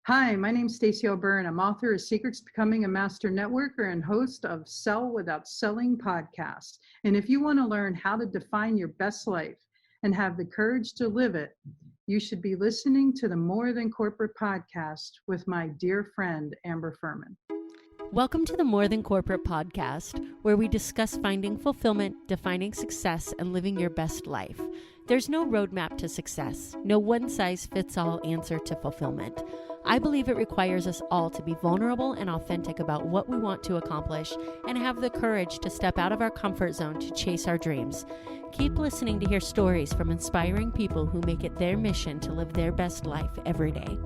Hi, my name's Stacey O'Byrne. I'm author of Secrets to Becoming a Master Networker and host of Sell Without Selling podcast. And if you want to learn how to define your best life and have the courage to live it, you should be listening to the More Than Corporate podcast with my dear friend, Amber Furman. Welcome to the More Than Corporate podcast, where we discuss finding fulfillment, defining success, and living your best life. There's no roadmap to success, no one-size-fits-all answer to fulfillment. I believe it requires us all to be vulnerable and authentic about what we want to accomplish and have the courage to step out of our comfort zone to chase our dreams. Keep listening to hear stories from inspiring people who make it their mission to live their best life every day.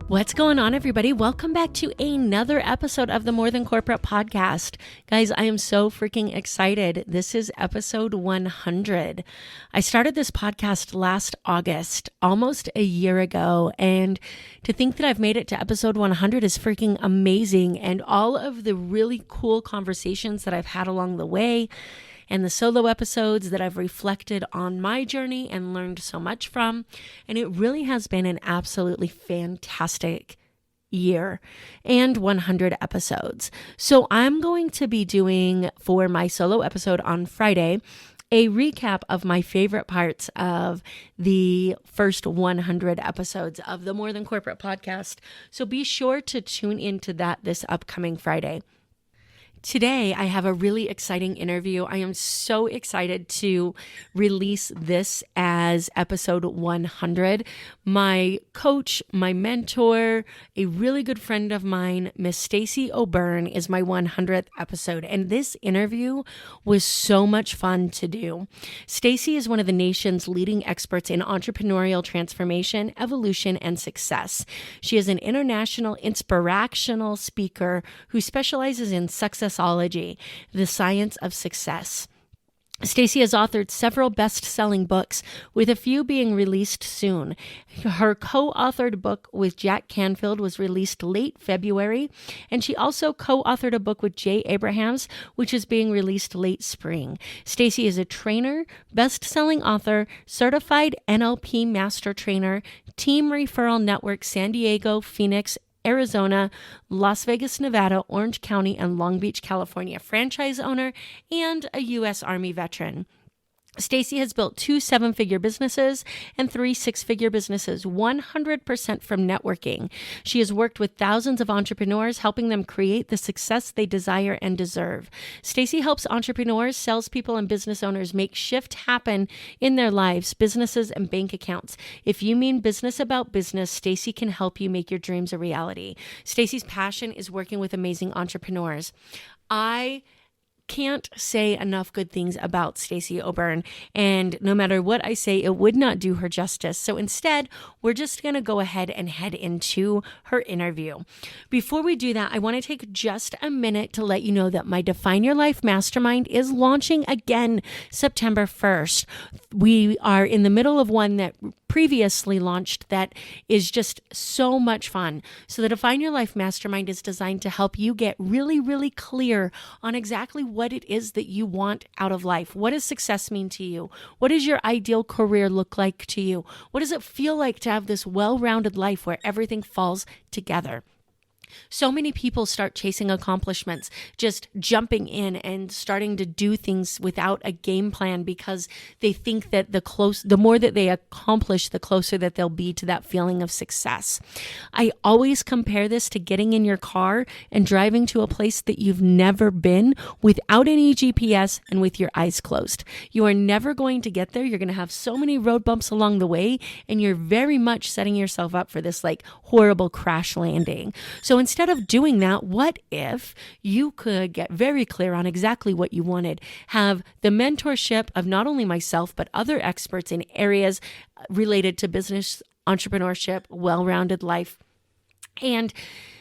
What's going on, everybody? Welcome back to another episode of the More Than Corporate podcast. Guys, I am so freaking excited. This is episode 100. I started this podcast last August, almost a year ago, and to think that I've made it to episode 100 is freaking amazing. And all of the really cool conversations that I've had along the way and the solo episodes that I've reflected on my journey and learned so much from. And it really has been an absolutely fantastic year and 100 episodes. So I'm going to be doing, for my solo episode on Friday, a recap of my favorite parts of the first 100 episodes of the More Than Corporate podcast. So be sure to tune into that this upcoming Friday. Today, I have a really exciting interview. I am so excited to release this as episode 100. My coach, my mentor, a really good friend of mine, Miss Stacey O'Byrne, is my 100th episode. And this interview was so much fun to do. Stacey is one of the nation's leading experts in entrepreneurial transformation, evolution, and success. She is an international InspirActional speaker who specializes in Successology, the science of success. Stacey has authored several best-selling books, with a few being released soon. Her co-authored book with Jack Canfield was released late February, and she also co-authored a book with Jay Abrahams, which is being released late spring. Stacey is a trainer, best-selling author, certified NLP Master Trainer, Team Referral Network San Diego, Phoenix, Arizona, Las Vegas, Nevada, Orange County, and Long Beach, California franchise owner, and a U.S. Army veteran. Stacey has built 2 7-figure businesses and 3 6-figure businesses 100% from networking. She has worked with thousands of entrepreneurs, helping them create the success they desire and deserve. Stacey helps entrepreneurs, salespeople, and business owners make shift happen in their lives, businesses, and bank accounts. If you mean business about business, Stacey can help you make your dreams a reality. Stacey's passion is working with amazing entrepreneurs. I can't say enough good things about Stacey O'Byrne, and no matter what I say, it would not do her justice. So instead, we're just going to go ahead and head into her interview. Before we do that, I want to take just a minute to let you know that my Define Your Life Mastermind is launching again September 1st. We are in the middle of one that previously launched that is just so much fun. So the Define Your Life Mastermind is designed to help you get really, really clear on exactly what it is that you want out of life. What does success mean to you? What does your ideal career look like to you? What does it feel like to have this well-rounded life where everything falls together? So many people start chasing accomplishments, just jumping in and starting to do things without a game plan because they think that the more that they accomplish, the closer that they'll be to that feeling of success. I always compare this to getting in your car and driving to a place that you've never been without any GPS and with your eyes closed. You are never going to get there. You're going to have so many road bumps along the way, and you're very much setting yourself up for this horrible crash landing. So instead of doing that, what if you could get very clear on exactly what you wanted, have the mentorship of not only myself, but other experts in areas related to business, entrepreneurship, well-rounded life, and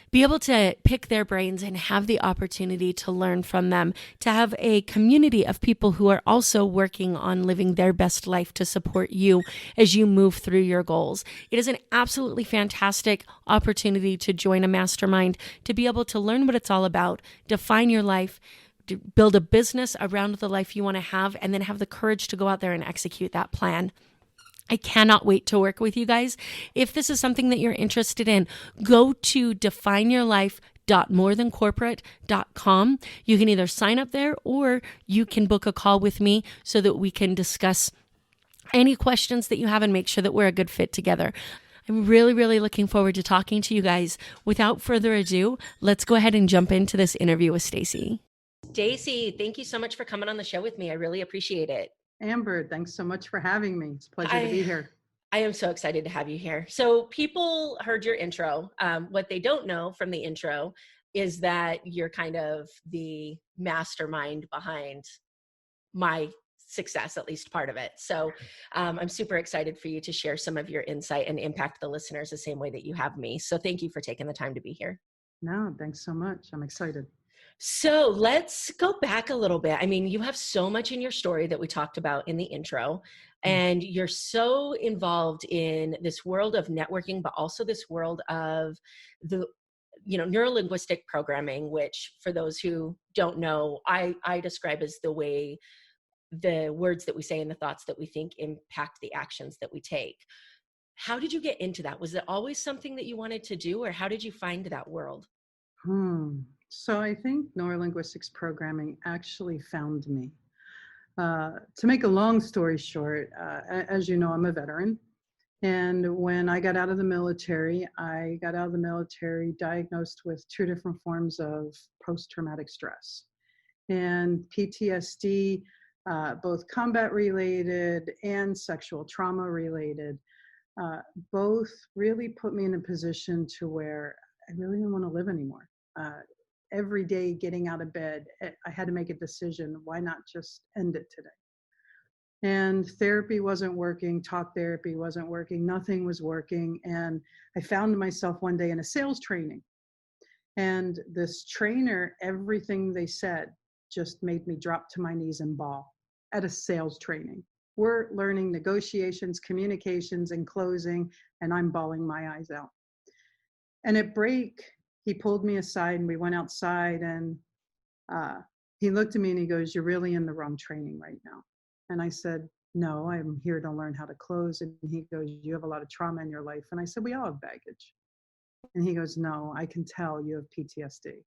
be able to pick their brains and have the opportunity to learn from them, to have a community of people who are also working on living their best life to support you as you move through your goals. It is an absolutely fantastic opportunity to join a mastermind, to be able to learn what it's all about, define your life, to build a business around the life you want to have, and then have the courage to go out there and execute that plan. I cannot wait to work with you guys. If this is something that you're interested in, go to defineyourlife.morethancorporate.com. You can either sign up there or you can book a call with me so that we can discuss any questions that you have and make sure that we're a good fit together. I'm really, really looking forward to talking to you guys. Without further ado, let's go ahead and jump into this interview with Stacey. Stacey, thank you so much for coming on the show with me. I really appreciate it. Amber, thanks so much for having me. It's a pleasure to be here. I am so excited to have you here. So people heard your intro. What they don't know from the intro is that you're kind of the mastermind behind my success, at least part of it. So I'm super excited for you to share some of your insight and impact the listeners the same way that you have me. So thank you for taking the time to be here. No, thanks so much. I'm excited. So let's go back a little bit. I mean, you have so much in your story that we talked about in the intro, and you're so involved in this world of networking, but also this world of the, neurolinguistic programming, which for those who don't know, I describe as the way the words that we say and the thoughts that we think impact the actions that we take. How did you get into that? Was it always something that you wanted to do, or how did you find that world? So I think neurolinguistics programming actually found me. To make a long story short, as you know, I'm a veteran. And when I got out of the military, diagnosed with 2 different forms of post-traumatic stress. And PTSD, both combat related and sexual trauma related, both really put me in a position to where I really didn't want to live anymore. Every day getting out of bed, I had to make a decision. Why not just end it today? And therapy wasn't working. Talk therapy wasn't working. Nothing was working. And I found myself one day in a sales training. And this trainer, everything they said just made me drop to my knees and bawl at a sales training. We're learning negotiations, communications, and closing, and I'm bawling my eyes out. And at break, he pulled me aside and we went outside, and he looked at me and he goes, "You're really in the wrong training right now." And I said, "No, I'm here to learn how to close." And he goes, "You have a lot of trauma in your life." And I said, "We all have baggage." And he goes, "No, I can tell you have PTSD."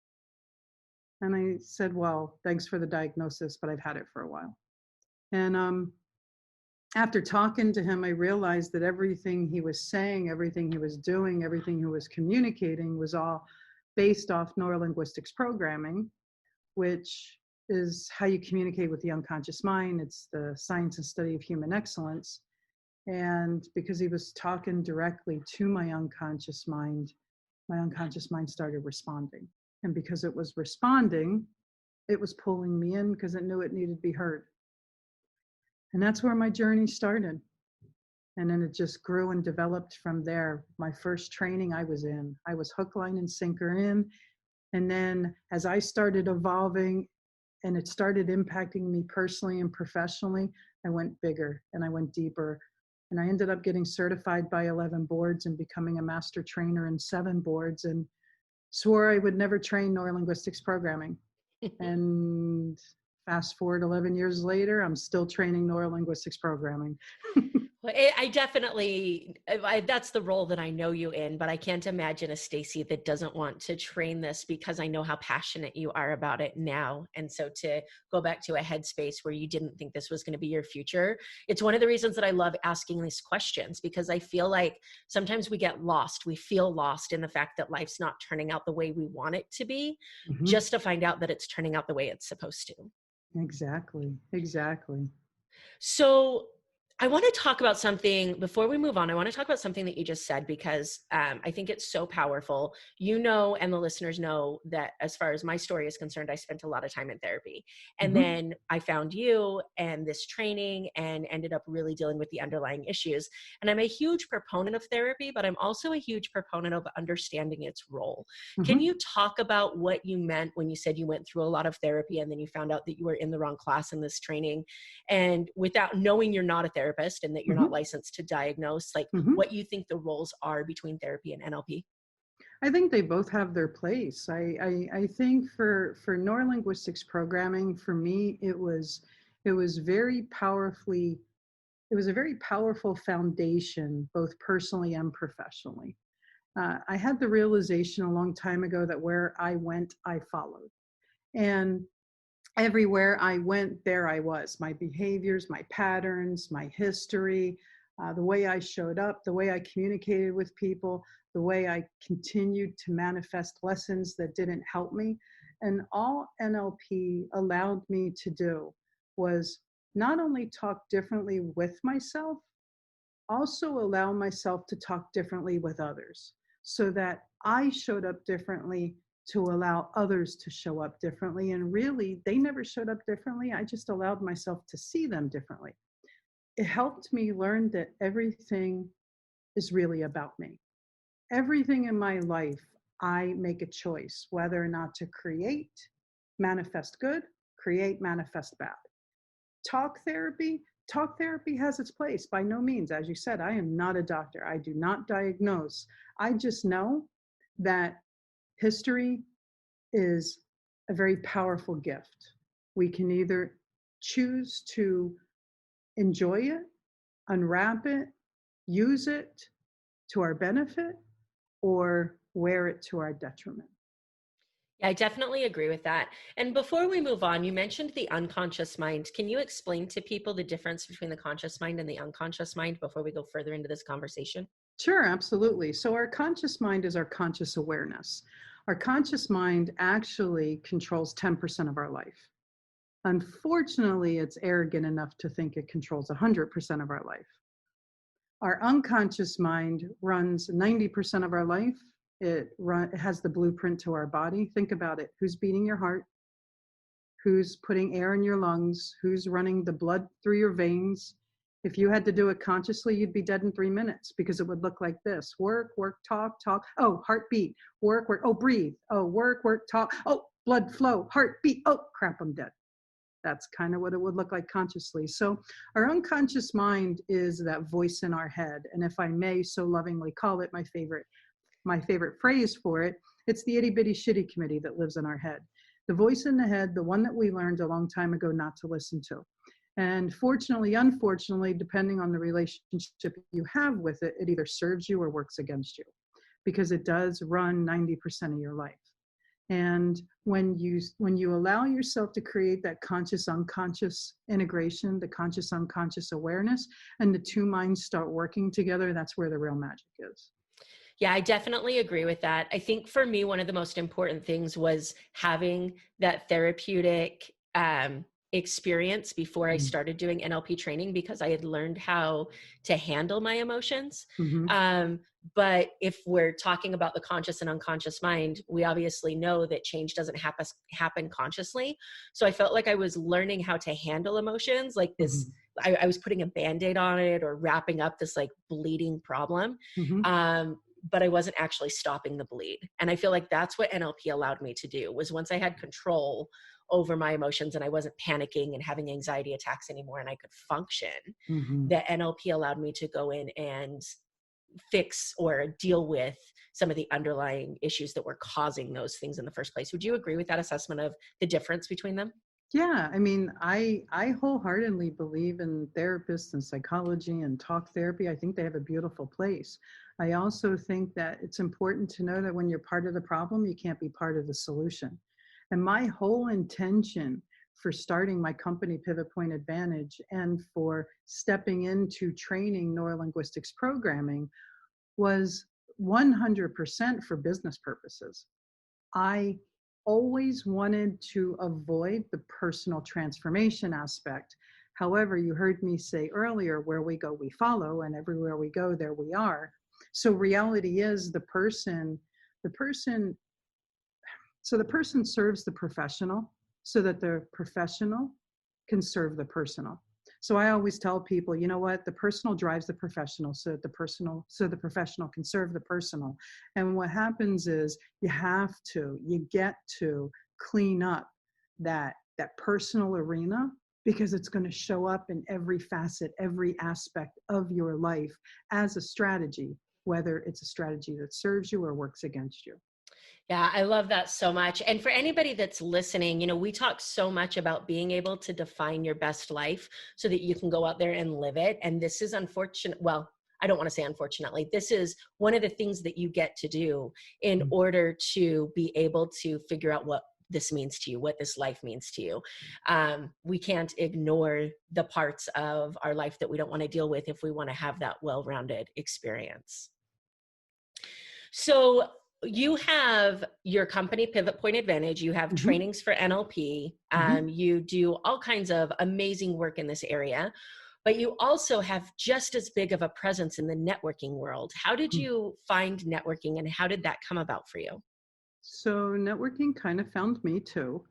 And I said, "Well, thanks for the diagnosis, but I've had it for a while." And after talking to him, I realized that everything he was saying, everything he was doing, everything he was communicating was all based off neurolinguistics programming, which is how you communicate with the unconscious mind. It's the science and study of human excellence. And because he was talking directly to my unconscious mind started responding. And because it was responding, it was pulling me in because it knew it needed to be heard. And that's where my journey started. And then it just grew and developed from there. My first training I was hook, line, and sinker in. And then as I started evolving and it started impacting me personally and professionally, I went bigger and I went deeper. And I ended up getting certified by 11 boards and becoming a master trainer in 7 boards, and swore I would never train neurolinguistics programming. And fast forward 11 years later, I'm still training neurolinguistics programming. Well, that's the role that I know you in, but I can't imagine a Stacey that doesn't want to train this, because I know how passionate you are about it now. And so to go back to a headspace where you didn't think this was going to be your future, it's one of the reasons that I love asking these questions, because I feel like sometimes we get lost. We feel lost in the fact that life's not turning out the way we want it to be, just to find out that it's turning out the way it's supposed to. Exactly. So I want to talk about something before we move on. I want to talk about something that you just said, because I think it's so powerful. You know, and the listeners know that as far as my story is concerned, I spent a lot of time in therapy. And then I found you and this training and ended up really dealing with the underlying issues. And I'm a huge proponent of therapy, but I'm also a huge proponent of understanding its role. Can you talk about what you meant when you said you went through a lot of therapy and then you found out that you were in the wrong class in this training, and without knowing you're not a therapist and that you're not licensed to diagnose, like what you think the roles are between therapy and NLP? I think they both have their place. I think for neurolinguistics programming, for me, it was very powerfully it was a very powerful foundation, both personally and professionally. I had the realization a long time ago that where I went, I followed. And everywhere I went, there I was. My behaviors, my patterns, my history, the way I showed up, the way I communicated with people, the way I continued to manifest lessons that didn't help me. And all NLP allowed me to do was not only talk differently with myself, also allow myself to talk differently with others so that I showed up differently to allow others to show up differently. And really, they never showed up differently. I just allowed myself to see them differently. It helped me learn that everything is really about me. Everything in my life, I make a choice whether or not to create, manifest good, create, manifest bad. Talk therapy has its place. By no means, as you said, I am not a doctor. I do not diagnose. I just know that history is a very powerful gift. We can either choose to enjoy it, unwrap it, use it to our benefit, or wear it to our detriment. Yeah, I definitely agree with that. And before we move on, you mentioned the unconscious mind. Can you explain to people the difference between the conscious mind and the unconscious mind before we go further into this conversation? Sure, absolutely. So our conscious mind is our conscious awareness. Our conscious mind actually controls 10% of our life. Unfortunately, it's arrogant enough to think it controls 100% of our life. Our unconscious mind runs 90% of our life. It has the blueprint to our body. Think about it. Who's beating your heart? Who's putting air in your lungs? Who's running the blood through your veins? If you had to do it consciously, you'd be dead in 3 minutes because it would look like this. Work, work, talk, talk. Oh, heartbeat. Work, work. Oh, breathe. Oh, work, work, talk. Oh, blood flow. Heartbeat. Oh, crap, I'm dead. That's kind of what it would look like consciously. So our unconscious mind is that voice in our head. And if I may so lovingly call it my favorite phrase for it, it's the itty bitty shitty committee that lives in our head. The voice in the head, the one that we learned a long time ago not to listen to. And fortunately, unfortunately, depending on the relationship you have with it, it either serves you or works against you because it does run 90% of your life. And when you allow yourself to create that conscious unconscious integration, the conscious unconscious awareness, and the two minds start working together, that's where the real magic is. Yeah, I definitely agree with that. I think for me, one of the most important things was having that therapeutic experience before I started doing NLP training because I had learned how to handle my emotions. Mm-hmm. But if we're talking about the conscious and unconscious mind, we obviously know that change doesn't happen consciously. So I felt like I was learning how to handle emotions like this. Mm-hmm. I was putting a Band-Aid on it or wrapping up this like bleeding problem. Mm-hmm. But I wasn't actually stopping the bleed. And I feel like that's what NLP allowed me to do was once I had control over my emotions and I wasn't panicking and having anxiety attacks anymore and I could function, Mm-hmm. the NLP allowed me to go in and fix or deal with some of the underlying issues that were causing those things in the first place. Would you agree with that assessment of the difference between them? Yeah, I mean, I wholeheartedly believe in therapists and psychology and talk therapy. I think they have a beautiful place. I also think that it's important to know that when you're part of the problem, you can't be part of the solution. And my whole intention for starting my company, Pivot Point Advantage, and for stepping into training neurolinguistics programming was 100% for business purposes. I always wanted to avoid the personal transformation aspect. However, you heard me say earlier, where we go, we follow, and everywhere we go, there we are. So reality is the person serves the professional so that the professional can serve the personal. So I always tell people, you know what, the personal drives the professional so that the professional can serve the personal. And what happens is you get to clean up that personal arena because it's going to show up in every facet, every aspect of your life as a strategy, whether it's a strategy that serves you or works against you. Yeah, I love that so much. And for anybody that's listening, we talk so much about being able to define your best life so that you can go out there and live it. And this is unfortunate. Well, I don't want to say unfortunately, this is one of the things that you get to do in order to be able to figure out what this means to you, what this life means to you. We can't ignore the parts of our life that we don't want to deal with if we want to have that well-rounded experience. So you have your company Pivot Point Advantage, you have trainings for NLP, you do all kinds of amazing work in this area, but you also have just as big of a presence in the networking world. How did you find networking and how did that come about for you? So networking kind of found me too.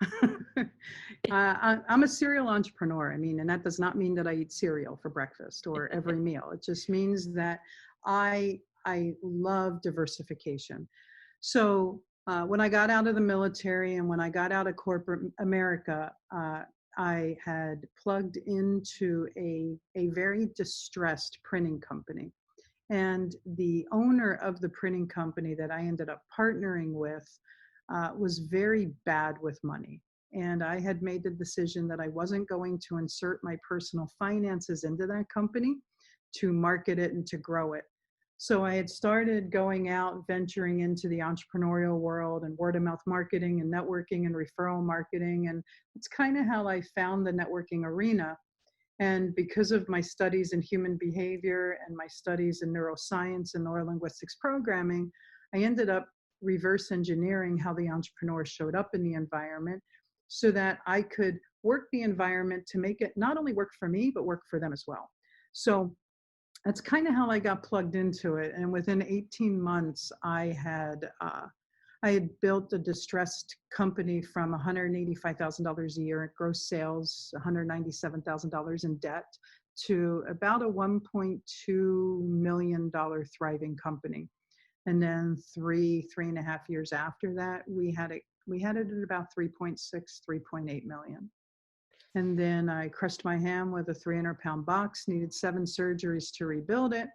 I'm a serial entrepreneur. I mean, and that does not mean that I eat cereal for breakfast or every meal. It just means that I love diversification. So when I got out of the military and when I got out of corporate America, I had plugged into a very distressed printing company. And the owner of the printing company that I ended up partnering with was very bad with money. And I had made the decision that I wasn't going to insert my personal finances into that company to market it and to grow it. So I had started going out, venturing into the entrepreneurial world and word of mouth marketing and networking and referral marketing. And it's kind of how I found the networking arena. And because of my studies in human behavior and my studies in neuroscience and neurolinguistics programming, I ended up reverse engineering how the entrepreneur showed up in the environment so that I could work the environment to make it not only work for me, but work for them as well. So that's kind of how I got plugged into it. And within 18 months, I had built a distressed company from $185,000 a year in gross sales, $197,000 in debt, to about a $1.2 million thriving company. And then three and a half years after that, we had it at about 3.6, 3.8 million. And then I crushed my hand with a 300-pound box, needed 7 surgeries to rebuild it,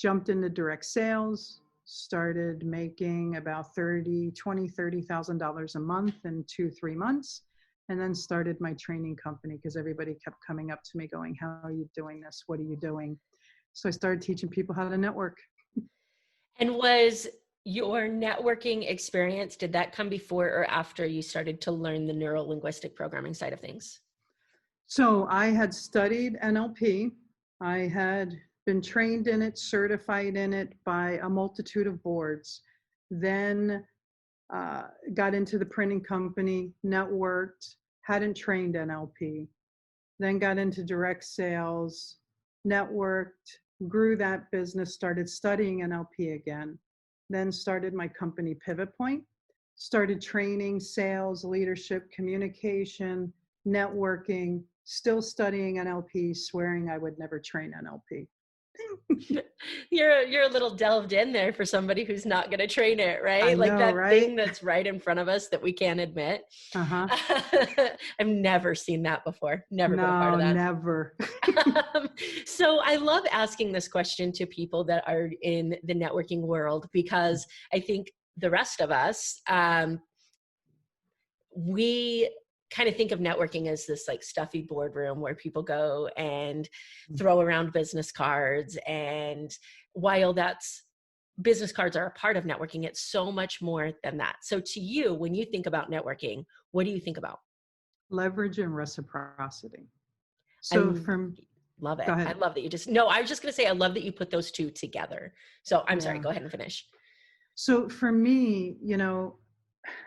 jumped into direct sales, started making about $30,000 a month in 2-3 months, and then started my training company because everybody kept coming up to me going, how are you doing this? What are you doing? So I started teaching people how to network. And was your networking experience, did that come before or after you started to learn the neuro-linguistic programming side of things? So I had studied NLP. I had been trained in it, certified in it by a multitude of boards. Then got into the printing company, networked, hadn't trained NLP. Then got into direct sales, networked, grew that business, started studying NLP again. Then started my company Pivot Point, started training sales, leadership, communication, networking, still studying NLP, swearing I would never train NLP. You're a little delved in there for somebody who's not going to train it, right? I know, like that right? thing that's right in front of us that we can't admit. Uh-huh. I've never seen that before. Never been a part of that. Never. So I love asking this question to people that are in the networking world, because I think the rest of us, we kind of think of networking as this like stuffy boardroom where people go and throw around business cards. And while business cards are a part of networking, it's so much more than that. So to you, when you think about networking, what do you think about? Leverage and reciprocity. So love it. Go ahead. I love that I was just going to say, I love that you put those two together. So I'm sorry, go ahead and finish. So for me,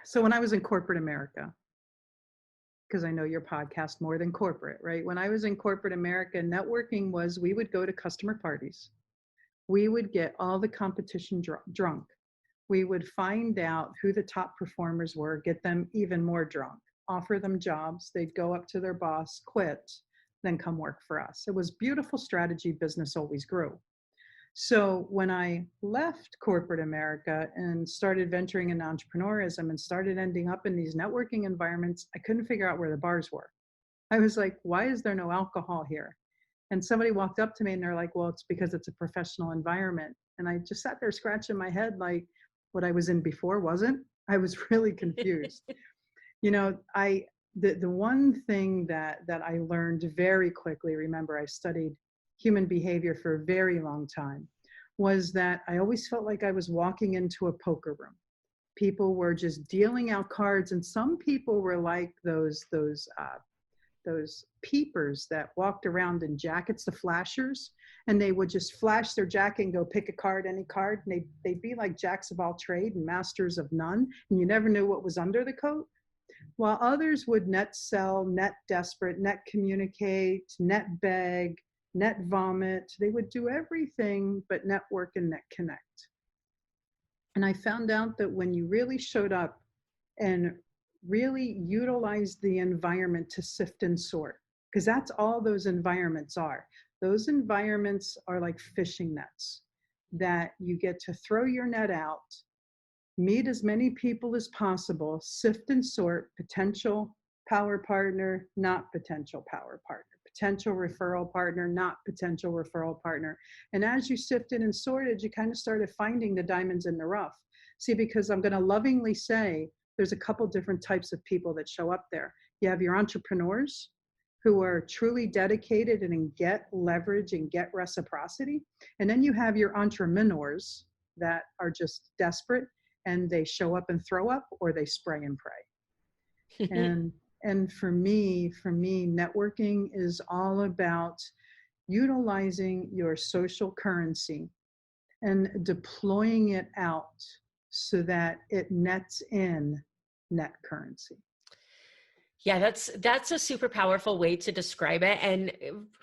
so when I was in corporate America, because I know your podcast more than corporate, right? When I was in corporate America, networking was, we would go to customer parties. We would get all the competition drunk. We would find out who the top performers were, get them even more drunk, offer them jobs. They'd go up to their boss, quit, then come work for us. It was beautiful strategy. Business always grew. So when I left corporate America and started venturing into entrepreneurism and started ending up in these networking environments, I couldn't figure out where the bars were. I was like, why is there no alcohol here? And somebody walked up to me and they're like, well, it's because it's a professional environment. And I just sat there scratching my head like, what I was in before wasn't. I was really confused. The one thing that I learned very quickly, remember I studied human behavior for a very long time, was that I always felt like I was walking into a poker room. People were just dealing out cards, and some people were like those peepers that walked around in jackets, the flashers, and they would just flash their jacket and go pick a card, any card, and they'd be like jacks of all trade and masters of none, and you never knew what was under the coat. While others would net sell, net desperate, net communicate, net beg, net vomit. They would do everything but network and net connect. And I found out that when you really showed up and really utilized the environment to sift and sort, because that's all those environments are. Those environments are like fishing nets that you get to throw your net out, meet as many people as possible, sift and sort, potential power partner, not potential power partner, potential referral partner, not potential referral partner. And as you sifted and sorted, you kind of started finding the diamonds in the rough. See, because I'm going to lovingly say there's a couple different types of people that show up there. You have your entrepreneurs who are truly dedicated and get leverage and get reciprocity. And then you have your entrepreneurs that are just desperate and they show up and throw up, or they spray and pray. And for me, networking is all about utilizing your social currency and deploying it out so that it nets in net currency. Yeah, that's a super powerful way to describe it. And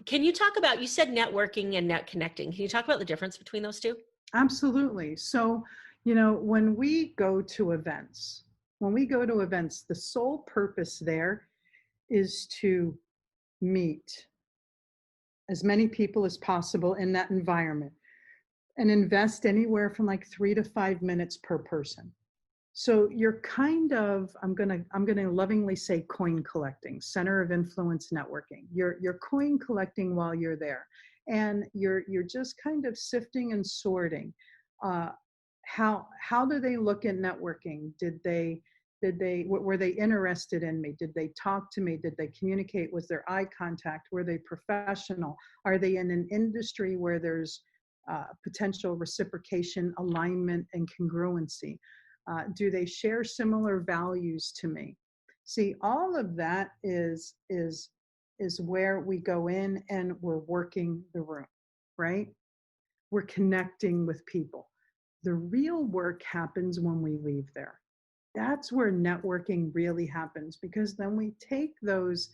can you talk about, you said networking and net connecting. Can you talk about the difference between those two? Absolutely. So, when we go to events, the sole purpose there is to meet as many people as possible in that environment and invest anywhere from like 3 to 5 minutes per person. So you're kind of, I'm gonna lovingly say coin collecting, center of influence networking. You're coin collecting while you're there, and you're just kind of sifting and sorting. How do they look at networking? Were they interested in me? Did they talk to me? Did they communicate? Was there eye contact? Were they professional? Are they in an industry where there's potential reciprocation, alignment, and congruency? Do they share similar values to me? See, all of that is where we go in and we're working the room, right? We're connecting with people. The real work happens when we leave there. That's where networking really happens, because then we take those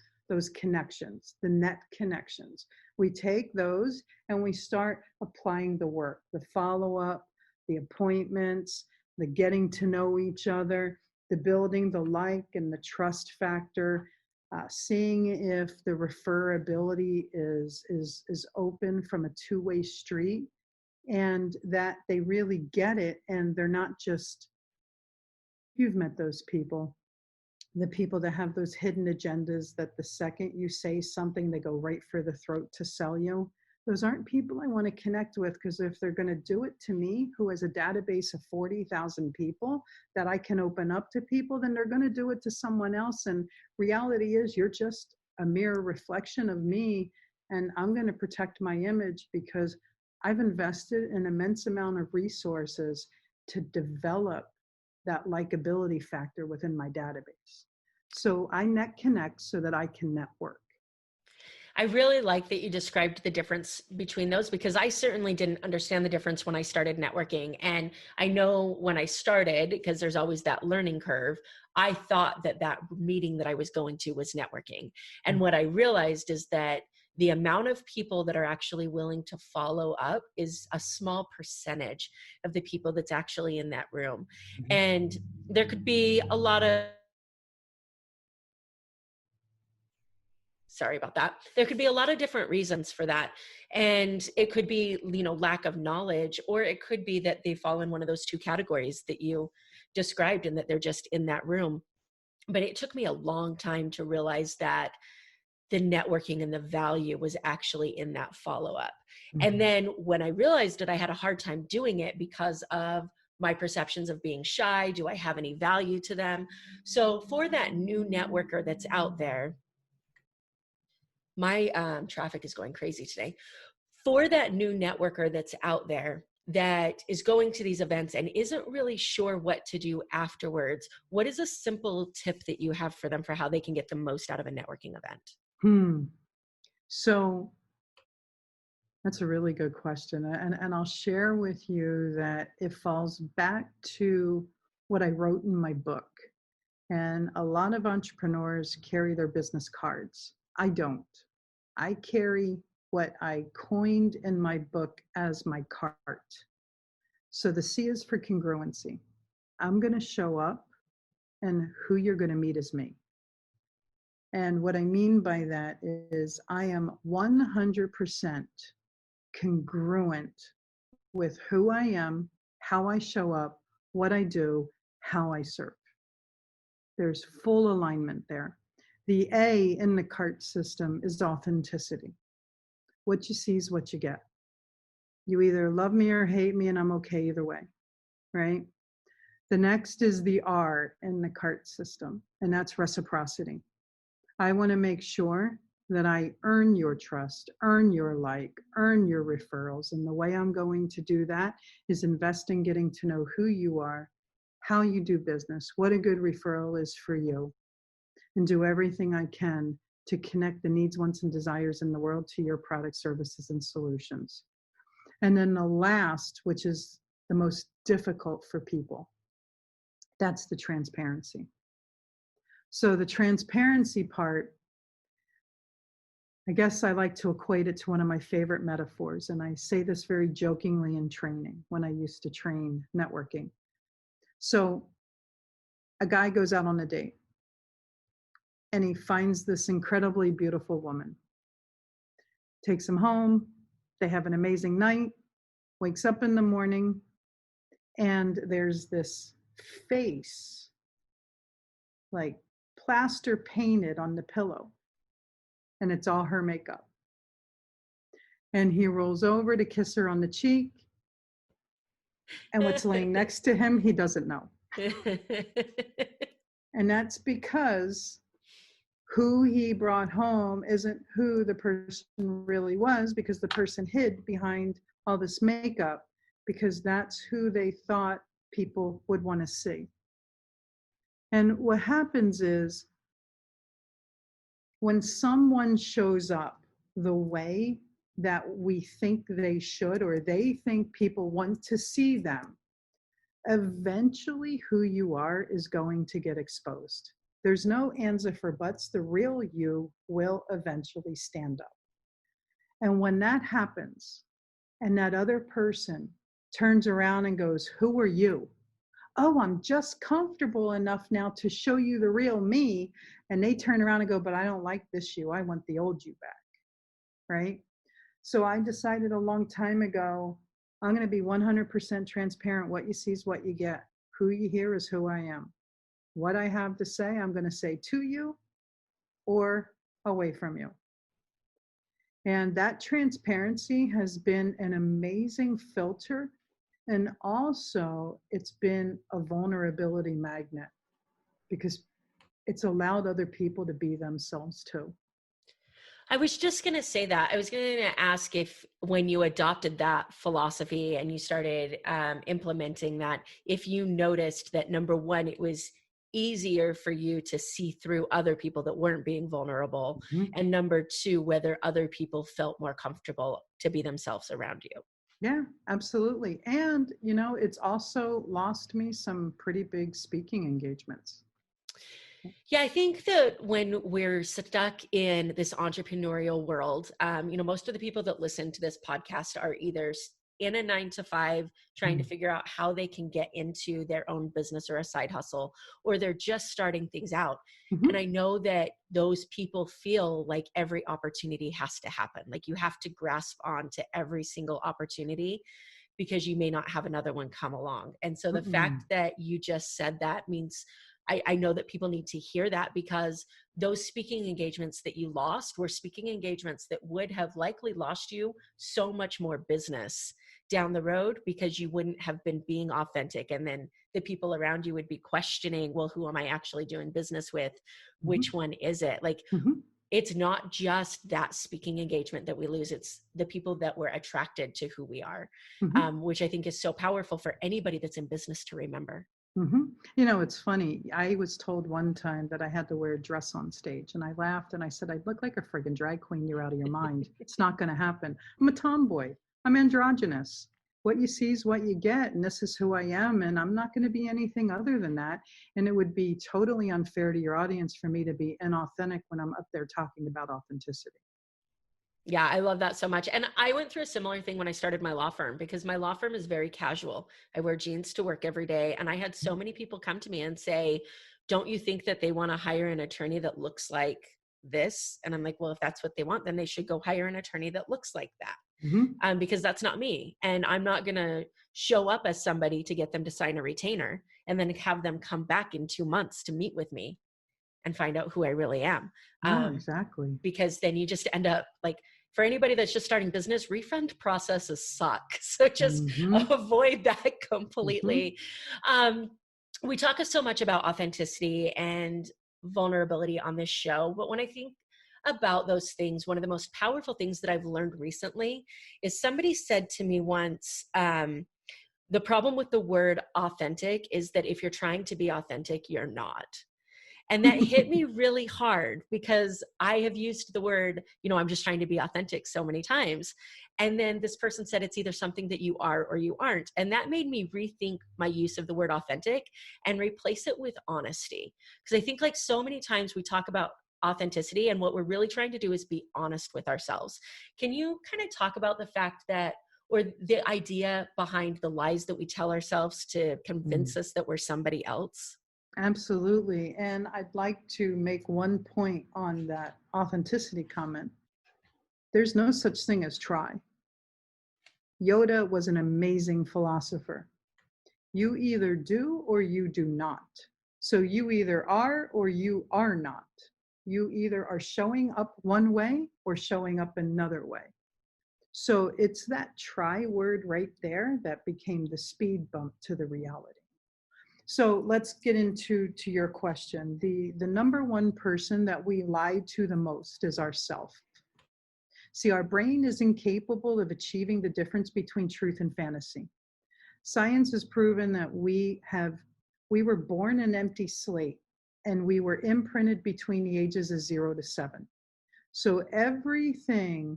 connections, the net connections, we take those and we start applying the work, the follow-up, the appointments, the getting to know each other, the building the like and the trust factor, seeing if the referability is open from a two-way street, and that they really get it and they're not just, you've met those people, the people that have those hidden agendas that the second you say something, they go right for the throat to sell you. Those aren't people I want to connect with, because if they're going to do it to me, who has a database of 40,000 people that I can open up to people, then they're going to do it to someone else. And reality is, you're just a mere reflection of me, and I'm going to protect my image because I've invested an immense amount of resources to develop that likability factor within my database. So I net connect so that I can network. I really like that you described the difference between those, because I certainly didn't understand the difference when I started networking. And I know when I started, because there's always that learning curve, I thought that meeting that I was going to was networking. And what I realized is that the amount of people that are actually willing to follow up is a small percentage of the people that's actually in that room. And there could be a lot of, sorry about that. There could be a lot of different reasons for that. And it could be, lack of knowledge, or it could be that they fall in one of those two categories that you described, and that they're just in that room. But it took me a long time to realize that the networking and the value was actually in that follow-up. And then when I realized that I had a hard time doing it because of my perceptions of being shy? Do I have any value to them? So for that new networker that's out there, my traffic is going crazy today. For that new networker that's out there that is going to these events and isn't really sure what to do afterwards, what is a simple tip that you have for them for how they can get the most out of a networking event? So that's a really good question. And I'll share with you that it falls back to what I wrote in my book. And a lot of entrepreneurs carry their business cards. I don't. I carry what I coined in my book as my cart. So the C is for congruency. I'm going to show up, and who you're going to meet is me. And what I mean by that is I am 100% congruent with who I am, how I show up, what I do, how I serve. There's full alignment there. The A in the CART system is authenticity. What you see is what you get. You either love me or hate me, and I'm okay either way, right? The next is the R in the CART system, and that's reciprocity. I want to make sure that I earn your trust, earn your like, earn your referrals. And the way I'm going to do that is invest in getting to know who you are, how you do business, what a good referral is for you, and do everything I can to connect the needs, wants, and desires in the world to your products, services, and solutions. And then the last, which is the most difficult for people, that's the transparency. So the transparency part, I guess I like to equate it to one of my favorite metaphors. And I say this very jokingly in training when I used to train networking. So a guy goes out on a date and he finds this incredibly beautiful woman, takes him home, they have an amazing night, wakes up in the morning, and there's this face, like plaster painted on the pillow, and it's all her makeup. And he rolls over to kiss her on the cheek, and what's laying next to him, he doesn't know. And that's because who he brought home isn't who the person really was, because the person hid behind all this makeup, because that's who they thought people would want to see. And what happens is when someone shows up the way that we think they should, or they think people want to see them, eventually who you are is going to get exposed. There's no ands or buts. The real you will eventually stand up. And when that happens, and that other person turns around and goes, "Who are you?" "Oh, I'm just comfortable enough now to show you the real me." And they turn around and go, "But I don't like this you. I want the old you back." Right? So I decided a long time ago, I'm going to be 100% transparent. What you see is what you get. Who you hear is who I am. What I have to say, I'm going to say to you or away from you. And that transparency has been an amazing filter. And also, it's been a vulnerability magnet, because it's allowed other people to be themselves too. I was just going to say that. I was going to ask if when you adopted that philosophy and you started implementing that, if you noticed that, number one, it was easier for you to see through other people that weren't being vulnerable. Mm-hmm. And number two, whether other people felt more comfortable to be themselves around you. Yeah, absolutely. And, you know, it's also lost me some pretty big speaking engagements. Yeah, I think that when we're stuck in this entrepreneurial world, you know, most of the people that listen to this podcast are either in a 9-to-5 trying to figure out how they can get into their own business or a side hustle, or they're just starting things out. Mm-hmm. And I know that those people feel like every opportunity has to happen. Like you have to grasp on to every single opportunity because you may not have another one come along. And so the fact that you just said that means I know that people need to hear that, because those speaking engagements that you lost were speaking engagements that would have likely lost you so much more business down the road because you wouldn't have been being authentic. And then the people around you would be questioning, well, who am I actually doing business with? Which one is it? Like, it's not just that speaking engagement that we lose. It's the people that we're attracted to who we are, which I think is so powerful for anybody that's in business to remember. You know, it's funny. I was told one time that I had to wear a dress on stage, and I laughed and I said, I look like a friggin' drag queen. You're out of your mind. It's not going to happen. I'm a tomboy. I'm androgynous. What you see is what you get, and this is who I am, and I'm not going to be anything other than that. And it would be totally unfair to your audience for me to be inauthentic when I'm up there talking about authenticity. Yeah, I love that so much. And I went through a similar thing when I started my law firm, because my law firm is very casual. I wear jeans to work every day. And I had so many people come to me and say, don't you think that they want to hire an attorney that looks like this? And I'm like, well, if that's what they want, then they should go hire an attorney that looks like that. Because that's not me. And I'm not going to show up as somebody to get them to sign a retainer and then have them come back in 2 months to meet with me and find out who I really am. Exactly. Because then you just end up like, for anybody that's just starting business, refund processes suck. So just avoid that completely. We talk so much about authenticity and vulnerability on this show, but when I think about those things, one of the most powerful things that I've learned recently is somebody said to me once, the problem with the word authentic is that if you're trying to be authentic, you're not. And that hit me really hard, because I have used the word, I'm just trying to be authentic so many times. And then this person said, it's either something that you are or you aren't. And that made me rethink my use of the word authentic and replace it with honesty. Because I think like so many times we talk about authenticity, and what we're really trying to do is be honest with ourselves. Can you kind of talk about the fact that, or the idea behind the lies that we tell ourselves to convince us that we're somebody else? Absolutely. And I'd like to make one point on that authenticity comment. There's no such thing as try. Yoda was an amazing philosopher. You either do or you do not. So you either are or you are not. You either are showing up one way or showing up another way. So it's that try word right there that became the speed bump to the reality. So let's get into your question. The number one person that we lie to the most is ourself. See, our brain is incapable of achieving the difference between truth and fantasy. Science has proven that we were born an empty slate, and we were imprinted between the ages of 0 to 7. So everything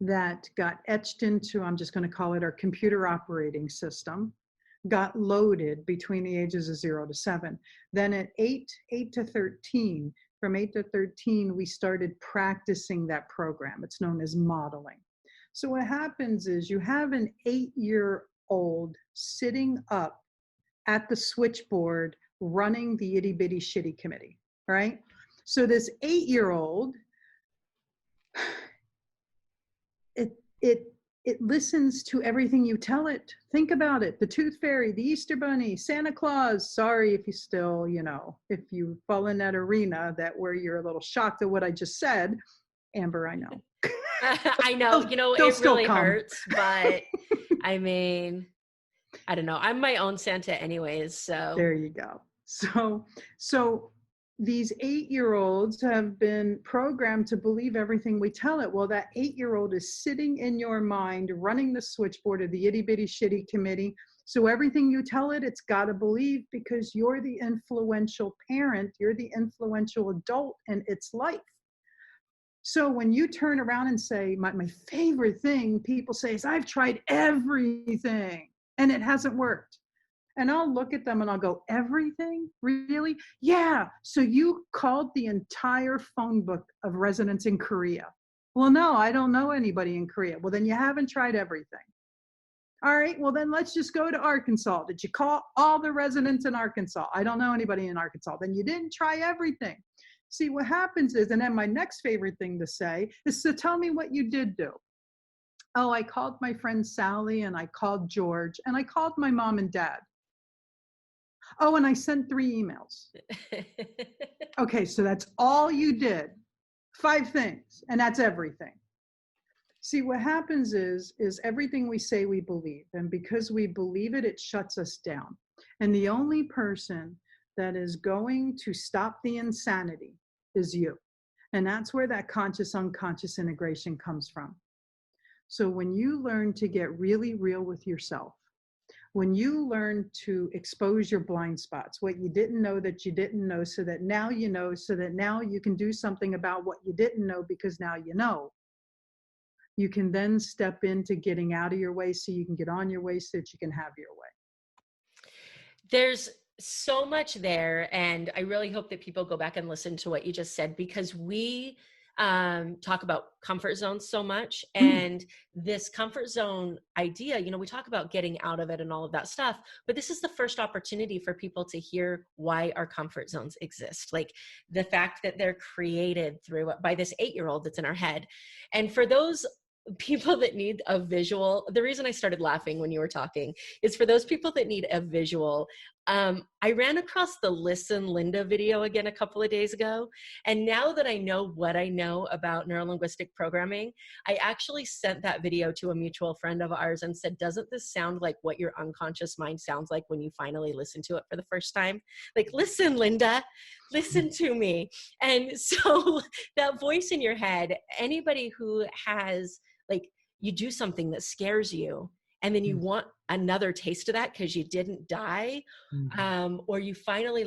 that got etched into, I'm just going to call it our computer operating system, got loaded between the ages of 0 to 7. Then at 8 to 13, from 8 to 13, we started practicing that program. It's known as modeling. So what happens is you have an 8-year-old sitting up at the switchboard running the itty bitty shitty committee, right? So this 8-year-old, it listens to everything you tell it. Think about it. The Tooth Fairy, the Easter Bunny, Santa Claus. Sorry if you still, if you fall in that arena where you're a little shocked at what I just said. Amber, I know. I know, it really hurts, but I mean, I don't know. I'm my own Santa anyways, so. There you go. So these 8-year-olds have been programmed to believe everything we tell it. Well, that 8-year-old is sitting in your mind, running the switchboard of the itty bitty shitty committee. So everything you tell it, it's got to believe, because you're the influential parent, you're the influential adult in its life. So when you turn around and say, my favorite thing people say is, I've tried everything and it hasn't worked. And I'll look at them and I'll go, everything? Really? Yeah. So you called the entire phone book of residents in Korea. Well, no, I don't know anybody in Korea. Well, then you haven't tried everything. All right. Well, then let's just go to Arkansas. Did you call all the residents in Arkansas? I don't know anybody in Arkansas. Then you didn't try everything. See, what happens is, and then my next favorite thing to say is, so tell me what you did do. Oh, I called my friend Sally, and I called George, and I called my mom and dad. Oh, and I sent 3 emails. Okay, so that's all you did. 5 things, and that's everything. See, what happens is everything we say we believe. And because we believe it, it shuts us down. And the only person that is going to stop the insanity is you. And that's where that conscious unconscious integration comes from. So when you learn to get really real with yourself, when you learn to expose your blind spots, what you didn't know that you didn't know, so that now you know, so that now you can do something about what you didn't know because now you know, you can then step into getting out of your way so you can get on your way so that you can have your way. There's so much there. And I really hope that people go back and listen to what you just said, because we talk about comfort zones so much. And this comfort zone idea, we talk about getting out of it and all of that stuff, but this is the first opportunity for people to hear why our comfort zones exist. Like the fact that they're created by this 8-year-old that's in our head. And for those people that need a visual, the reason I started laughing when you were talking is for those people that need a visual. I ran across the Listen Linda video again a couple of days ago. And now that I know what I know about neurolinguistic programming, I actually sent that video to a mutual friend of ours and said, doesn't this sound like what your unconscious mind sounds like when you finally listen to it for the first time? Like, listen, Linda, listen to me. And so that voice in your head, anybody who has, like, you do something that scares you and then you want another taste of that because you didn't die, or you finally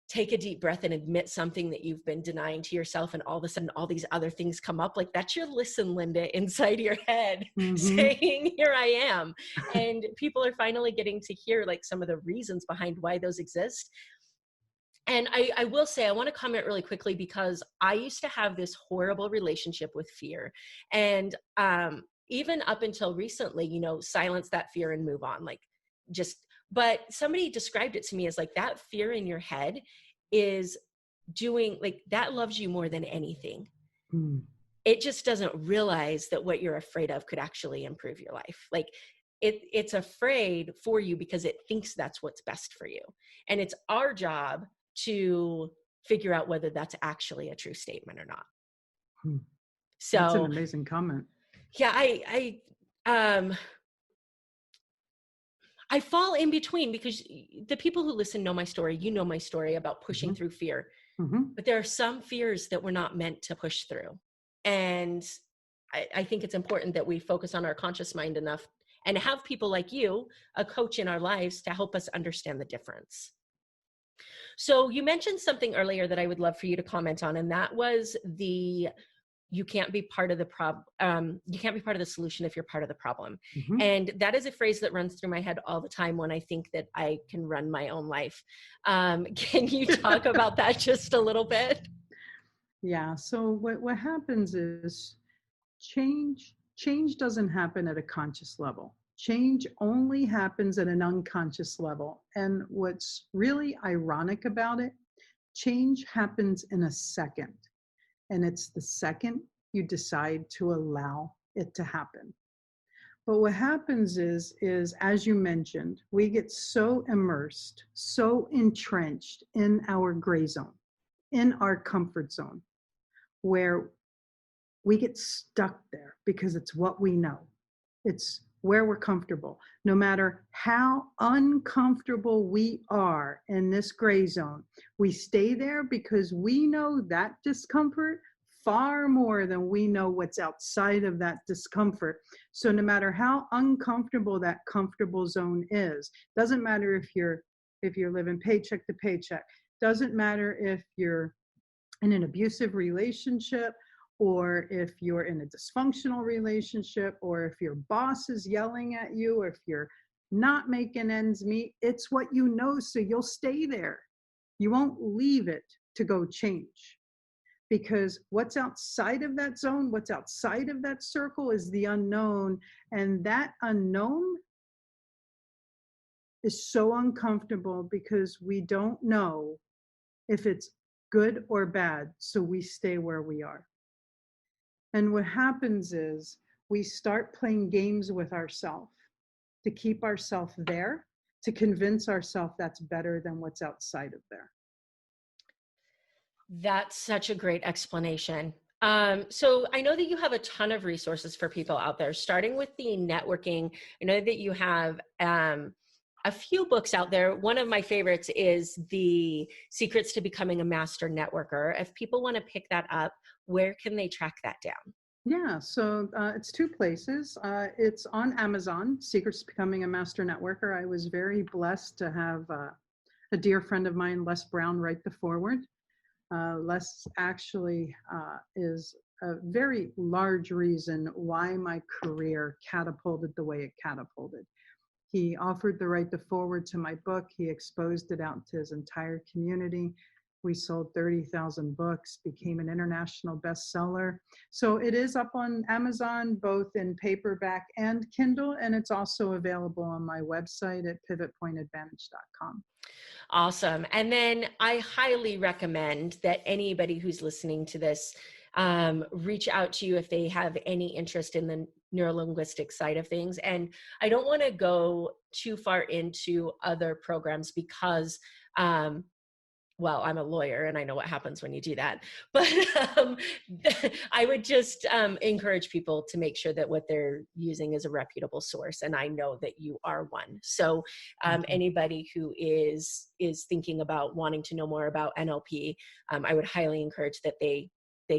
take a deep breath and admit something that you've been denying to yourself, and all of a sudden all these other things come up, like that's your Listen Linda inside your head saying, here I am. And people are finally getting to hear some of the reasons behind why those exist. And I will say, I want to comment really quickly, because I used to have this horrible relationship with fear. And even up until recently, silence that fear and move on. But somebody described it to me as that fear in your head is doing, that loves you more than anything. It just doesn't realize that what you're afraid of could actually improve your life. It's afraid for you because it thinks that's what's best for you. And it's our job to figure out whether that's actually a true statement or not. So that's an amazing comment. Yeah, I fall in between, because the people who listen know my story. You know my story about pushing through fear. But there are some fears that we're not meant to push through. And I think it's important that we focus on our conscious mind enough and have people like you, a coach in our lives, to help us understand the difference. So you mentioned something earlier that I would love for you to comment on, and that was you can't be part of the you can't be part of the solution if you're part of the problem. And that is a phrase that runs through my head all the time when I think that I can run my own life. Can you talk about that just a little bit? Yeah. So what happens is change doesn't happen at a conscious level. Change only happens at an unconscious level. And what's really ironic about it, change happens in a second. And it's the second you decide to allow it to happen. But what happens is as you mentioned, we get so immersed, so entrenched in our gray zone, in our comfort zone, where we get stuck there because it's what we know. It's where we're comfortable. No matter how uncomfortable we are in this gray zone, we stay there because we know that discomfort far more than we know what's outside of that discomfort. So no matter how uncomfortable that comfortable zone is, doesn't matter if you're living paycheck to paycheck, doesn't matter if you're in an abusive relationship, or if you're in a dysfunctional relationship, or if your boss is yelling at you, or if you're not making ends meet, it's what you know, so you'll stay there. You won't leave it to go change. Because what's outside of that zone, what's outside of that circle is the unknown. And that unknown is so uncomfortable because we don't know if it's good or bad, so we stay where we are. And what happens is we start playing games with ourselves to keep ourselves there, to convince ourselves that's better than what's outside of there. That's such a great explanation. So I know that you have a ton of resources for people out there, starting with the networking. I know that you have a few books out there. One of my favorites is The Secrets to Becoming a Master Networker. If people want to pick that up, where can they track that down? Yeah, so it's two places. It's on Amazon, Secrets to Becoming a Master Networker. I was very blessed to have a dear friend of mine, Les Brown, write the foreword. Les actually is a very large reason why my career catapulted the way it catapulted. He offered to write the foreword to my book. He exposed it out to his entire community. We sold 30,000 books, became an international bestseller. So it is up on Amazon, both in paperback and Kindle, and it's also available on my website at pivotpointadvantage.com. Awesome. And then I highly recommend that anybody who's listening to this reach out to you if they have any interest in the neurolinguistic side of things. And I don't want to go too far into other programs because well, I'm a lawyer and I know what happens when you do that. But I would just encourage people to make sure that what they're using is a reputable source. And I know that you are one. So anybody who is thinking about wanting to know more about NLP, I would highly encourage that they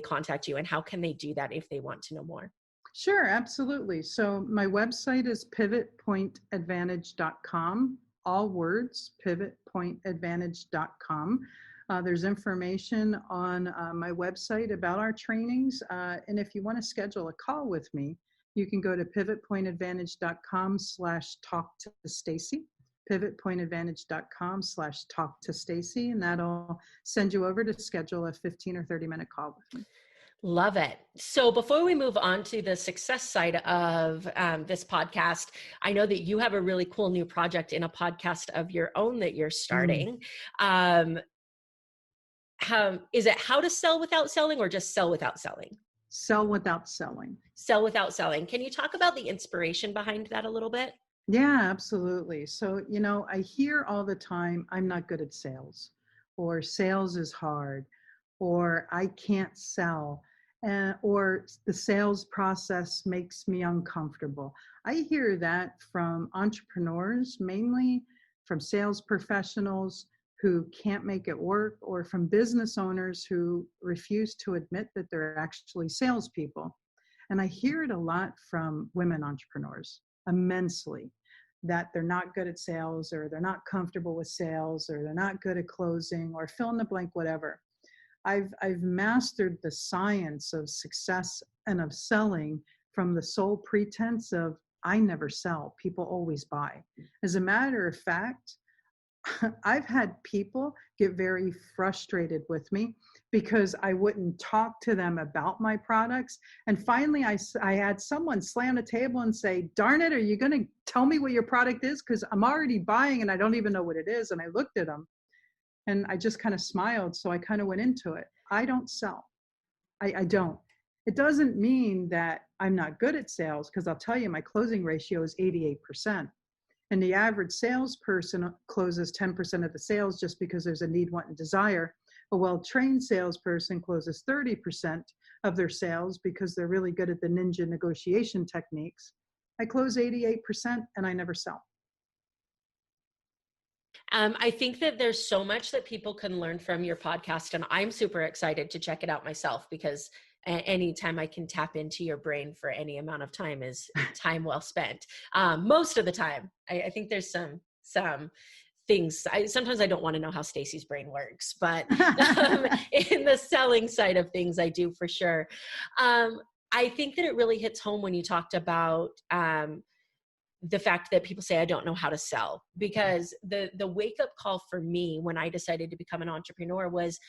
contact you. And how can they do that if they want to know more? Sure, absolutely. So my website is pivotpointadvantage.com. All words, pivotpointadvantage.com. There's information on my website about our trainings. And if you want to schedule a call with me, you can go to pivotpointadvantage.com/talk-to-Stacey, pivotpointadvantage.com/talk-to-Stacey, and that'll send you over to schedule a 15 or 30-minute call with me. Love it. So before we move on to the success side of this podcast, I know that you have a really cool new project in a podcast of your own that you're starting. Is it how to sell without selling or just sell without selling? Sell without selling. Sell without selling. Can you talk about the inspiration behind that a little bit? Yeah, absolutely. So, I hear all the time, I'm not good at sales, or sales is hard, or I can't sell, or the sales process makes me uncomfortable. I hear that from entrepreneurs, mainly from sales professionals who can't make it work, or from business owners who refuse to admit that they're actually salespeople. And I hear it a lot from women entrepreneurs, immensely, that they're not good at sales, or they're not comfortable with sales, or they're not good at closing, or fill in the blank, whatever. I've mastered the science of success and of selling from the sole pretense of I never sell, people always buy. As a matter of fact, I've had people get very frustrated with me because I wouldn't talk to them about my products. And finally, I had someone slam the table and say, darn it, are you going to tell me what your product is? Because I'm already buying and I don't even know what it is. And I looked at them and I just kind of smiled. So I kind of went into it. I don't sell. I don't. It doesn't mean that I'm not good at sales, because I'll tell you, my closing ratio is 88%. And the average salesperson closes 10% of the sales just because there's a need, want, and desire. A well-trained salesperson closes 30% of their sales because they're really good at the ninja negotiation techniques. I close 88% and I never sell. I think that there's so much that people can learn from your podcast, and I'm super excited to check it out myself, because anytime I can tap into your brain for any amount of time is time well spent. Most of the time, I think there's some things. Sometimes I don't want to know how Stacey's brain works, but in the selling side of things, I do for sure. I think that it really hits home when you talked about the fact that people say, I don't know how to sell, because the wake up call for me when I decided to become an entrepreneur was,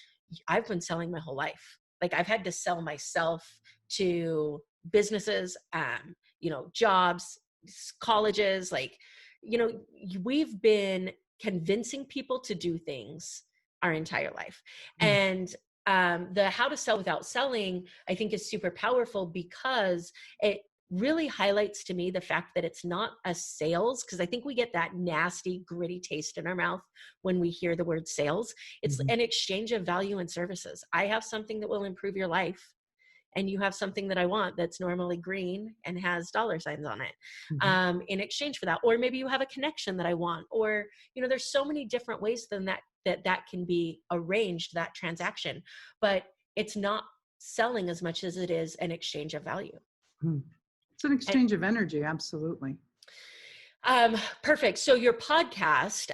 I've been selling my whole life. Like, I've had to sell myself to businesses, jobs, colleges, we've been convincing people to do things our entire life. And the how to sell without selling, I think, is super powerful, because it really highlights to me the fact that it's not a sales, because I think we get that nasty, gritty taste in our mouth when we hear the word sales. It's an exchange of value and services. I have something that will improve your life. and you have something that I want that's normally green and has dollar signs on it, in exchange for that. Or maybe you have a connection that I want, or, there's so many different ways than that can be arranged, that transaction, but it's not selling as much as it is an exchange of value. It's an exchange of energy. Absolutely. Perfect. So your podcast,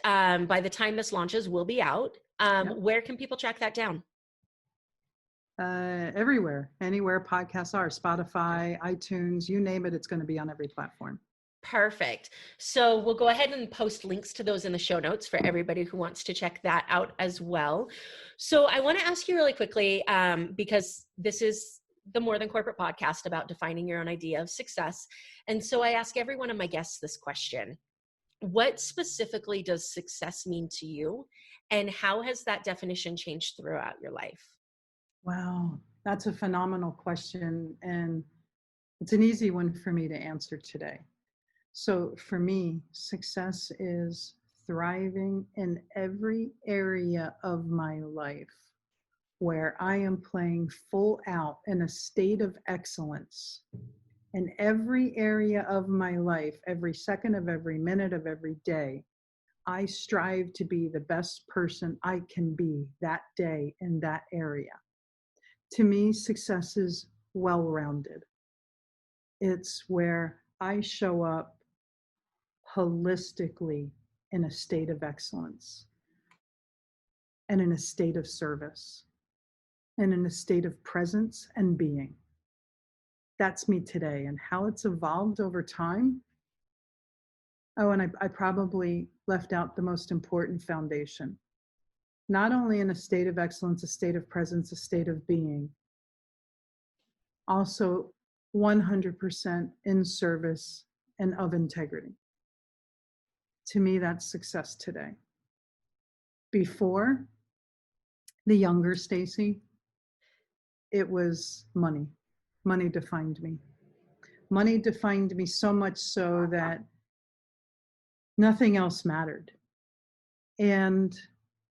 by the time this launches, will be out. Where can people track that down? Everywhere, anywhere podcasts are, Spotify, iTunes, you name it, it's going to be on every platform. Perfect. So we'll go ahead and post links to those in the show notes for everybody who wants to check that out as well. So I want to ask you really quickly, because this is the More Than Corporate podcast about defining your own idea of success. And so I ask every one of my guests this question: what specifically does success mean to you? And how has that definition changed throughout your life? Wow, that's a phenomenal question. And it's an easy one for me to answer today. So for me, success is thriving in every area of my life where I am playing full out in a state of excellence. In every area of my life, every second of every minute of every day, I strive to be the best person I can be that day in that area. To me, success is well-rounded. It's where I show up holistically in a state of excellence and in a state of service and in a state of presence and being. That's me today, and how it's evolved over time. Oh, and I probably left out the most important foundation. Not only in a state of excellence, a state of presence, a state of being, also 100% in service and of integrity. To me, that's success today. Before, the younger Stacey, it was money. Money defined me. Money defined me so much so that nothing else mattered. And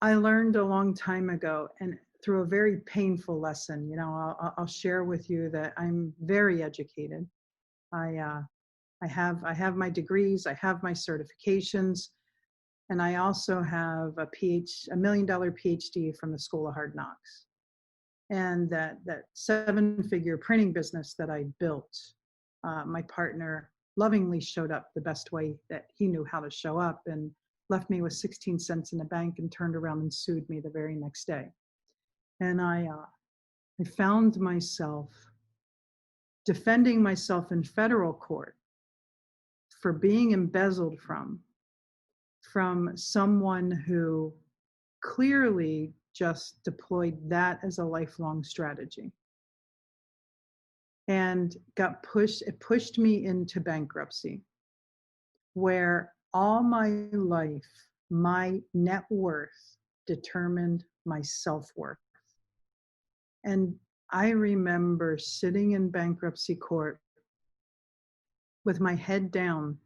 I learned a long time ago, and through a very painful lesson, I'll share with you that I'm very educated. I have my degrees, I have my certifications, and I also have a $1 million PhD from the School of Hard Knocks. And that 7-figure printing business that I built, my partner lovingly showed up the best way that he knew how to show up, and left me with 16 cents in the bank and turned around and sued me the very next day. And I found myself defending myself in federal court for being embezzled from someone who clearly just deployed that as a lifelong strategy. And it pushed me into bankruptcy, where all my life, my net worth determined my self-worth. And I remember sitting in bankruptcy court with my head down,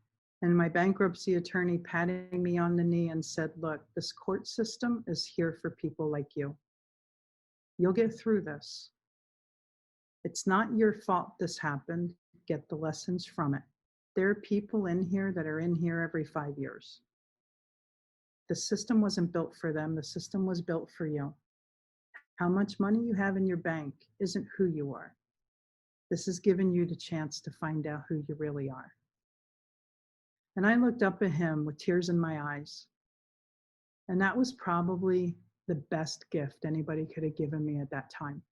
and my bankruptcy attorney patting me on the knee and said, "Look, this court system is here for people like you. You'll get through this. It's not your fault this happened. Get the lessons from it. There are people in here that are in here every 5 years. The system wasn't built for them. The system was built for you. How much money you have in your bank isn't who you are. This has given you the chance to find out who you really are." And I looked up at him with tears in my eyes. And that was probably the best gift anybody could have given me at that time.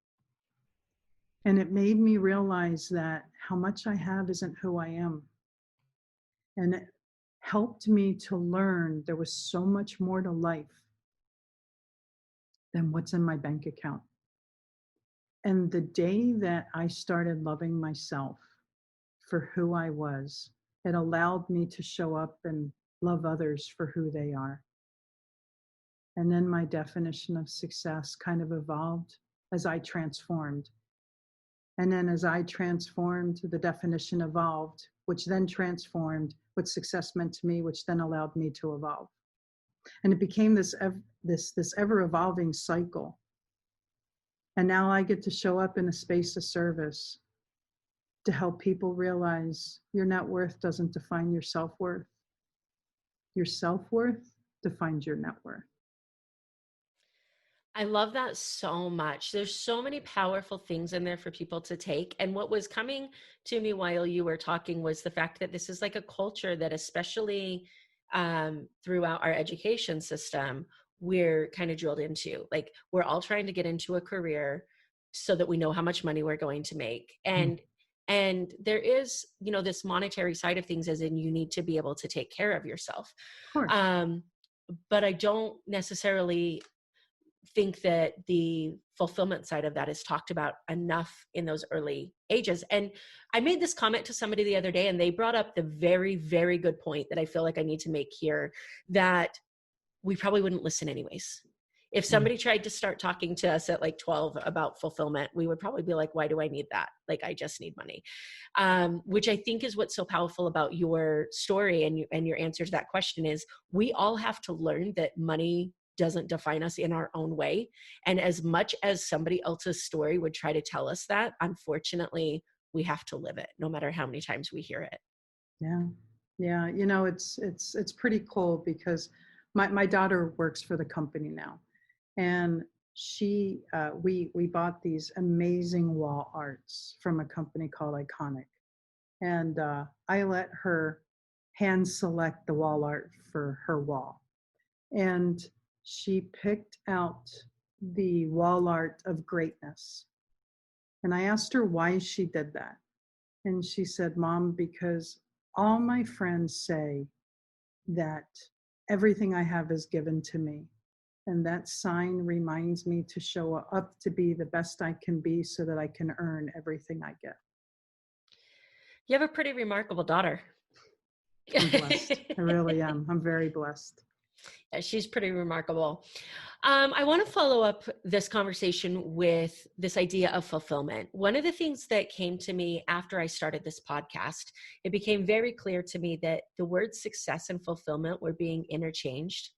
And it made me realize that how much I have isn't who I am. And it helped me to learn there was so much more to life than what's in my bank account. And the day that I started loving myself for who I was, it allowed me to show up and love others for who they are. And then my definition of success kind of evolved as I transformed. And then as I transformed, the definition evolved, which then transformed what success meant to me, which then allowed me to evolve. And it became this ever-evolving cycle And now I get to show up in a space of service to help people realize your net worth doesn't define your self-worth. Your self-worth defines your net worth. I love that so much. There's so many powerful things in there for people to take. And what was coming to me while you were talking was the fact that this is like a culture that, especially throughout our education system, we're kind of drilled into. Like, we're all trying to get into a career so that we know how much money we're going to make. And there is, this monetary side of things, as in you need to be able to take care of yourself. Of course. But I don't necessarily think that the fulfillment side of that is talked about enough in those early ages. And I made this comment to somebody the other day, and they brought up the very, very good point that I feel like I need to make here, that we probably wouldn't listen anyways. If somebody tried to start talking to us at like 12 about fulfillment, we would probably be like, why do I need that? Like, I just need money. Which I think is what's so powerful about your story and your answer to that question is, we all have to learn that money doesn't define us in our own way. And as much as somebody else's story would try to tell us that, unfortunately, we have to live it, no matter how many times we hear it. Yeah. Yeah. It's pretty cool because my daughter works for the company now, and we bought these amazing wall arts from a company called Iconic. And I let her hand select the wall art for her wall. And she picked out the wall art of greatness. And I asked her why she did that. And she said, Mom, because all my friends say that everything I have is given to me. And that sign reminds me to show up to be the best I can be so that I can earn everything I get. You have a pretty remarkable daughter. I'm blessed. I really am. I'm very blessed. Yeah, she's pretty remarkable. I want to follow up this conversation with this idea of fulfillment. One of the things that came to me after I started this podcast, it became very clear to me that the words success and fulfillment were being interchanged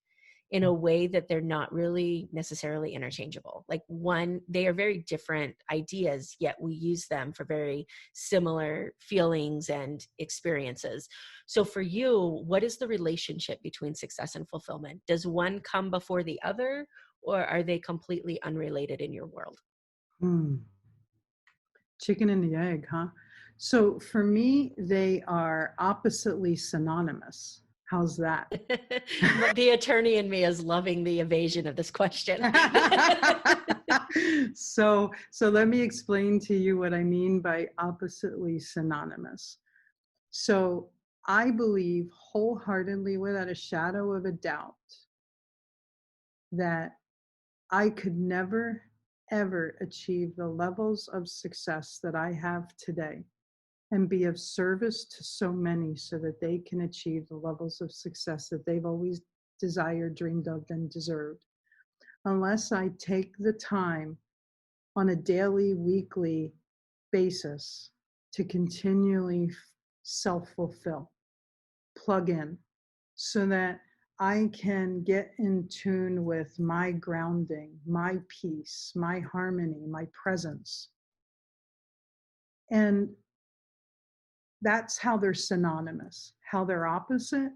in a way that they're not really necessarily interchangeable. Like, one, they are very different ideas, yet we use them for very similar feelings and experiences. So for you, what is the relationship between success and fulfillment? Does one come before the other, or are they completely unrelated in your world? Chicken and the egg, huh? So for me, they are oppositely synonymous. How's that? The attorney in me is loving the evasion of this question. So let me explain to you what I mean by oppositely synonymous. So I believe wholeheartedly, without a shadow of a doubt, that I could never, ever achieve the levels of success that I have today and be of service to so many so that they can achieve the levels of success that they've always desired, dreamed of, and deserved, unless I take the time on a daily, weekly basis to continually self-fulfill, plug in, so that I can get in tune with my grounding, my peace, my harmony, my presence. And that's how they're synonymous. How they're opposite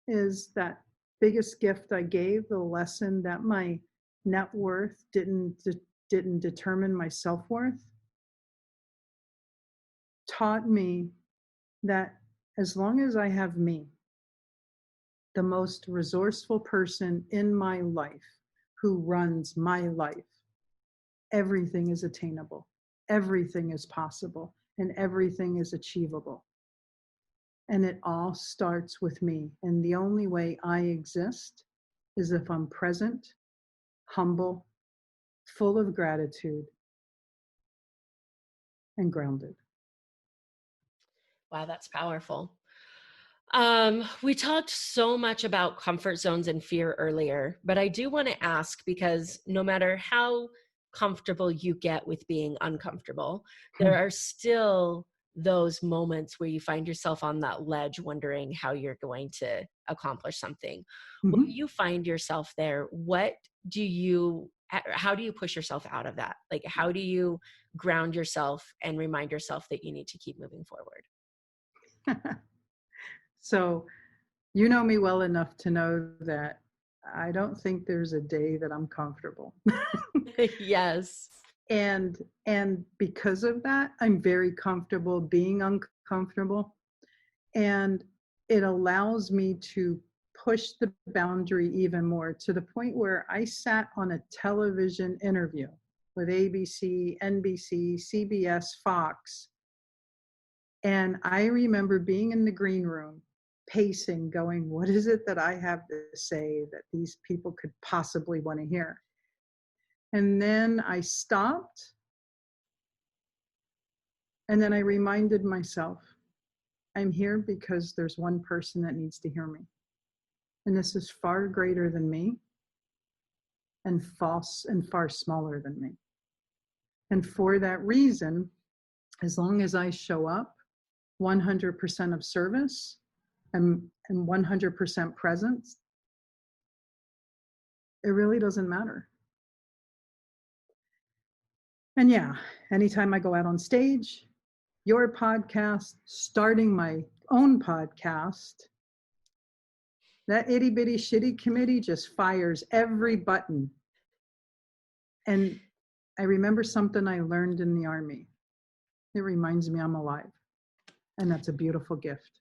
is that biggest gift I gave, the lesson that my net worth didn't determine my self-worth, taught me that as long as I have me, the most resourceful person in my life who runs my life, everything is attainable, everything is possible, and everything is achievable. And it all starts with me. And the only way I exist is if I'm present, humble, full of gratitude, and grounded. Wow, that's powerful. We talked so much about comfort zones and fear earlier, but I do want to ask, because no matter how comfortable you get with being uncomfortable, there are still those moments where you find yourself on that ledge wondering how you're going to accomplish something. When you find yourself there, what do you how do you push yourself out of that? Like, how do you ground yourself and remind yourself that you need to keep moving forward? So, you know me well enough to know that I don't think there's a day that I'm comfortable. Yes. And because of that, I'm very comfortable being uncomfortable. And it allows me to push the boundary even more, to the point where I sat on a television interview with ABC, NBC, CBS, Fox. And I remember being in the green room, pacing, going, what is it that I have to say that these people could possibly want to hear? And then I stopped. And then I reminded myself, I'm here because there's one person that needs to hear me. And this is far greater than me and far smaller than me. And for that reason, as long as I show up 100% of service and 100% presence, it really doesn't matter. And yeah, anytime I go out on stage, your podcast, starting my own podcast, that itty bitty shitty committee just fires every button. And I remember something I learned in the Army. It reminds me I'm alive. And that's a beautiful gift.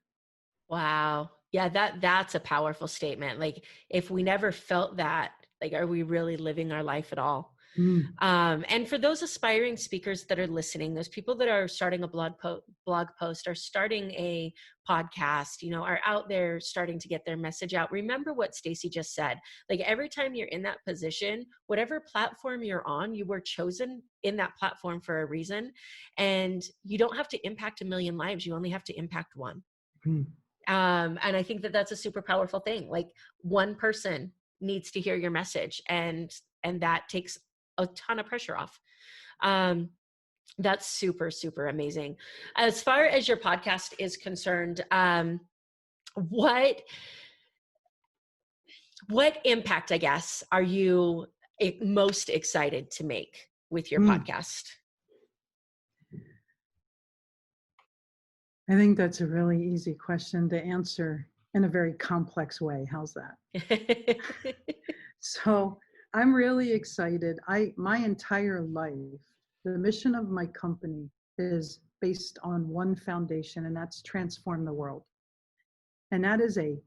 Wow. Yeah, that's a powerful statement. Like, if we never felt that, like, are we really living our life at all? And for those aspiring speakers that are listening, those people that are starting a blog post, are starting a podcast, are out there starting to get their message out. Remember what Stacey just said. Like, every time you're in that position, whatever platform you're on, you were chosen in that platform for a reason. And you don't have to impact 1 million lives. You only have to impact one. And I think that that's a super powerful thing. Like, one person needs to hear your message, and that takes a ton of pressure off. That's super, super amazing. As far as your podcast is concerned, what impact, I guess, are you most excited to make with your podcast? I think that's a really easy question to answer in a very complex way. How's that? So I'm really excited. My entire life, the mission of my company is based on one foundation, and that's transform the world. And that is a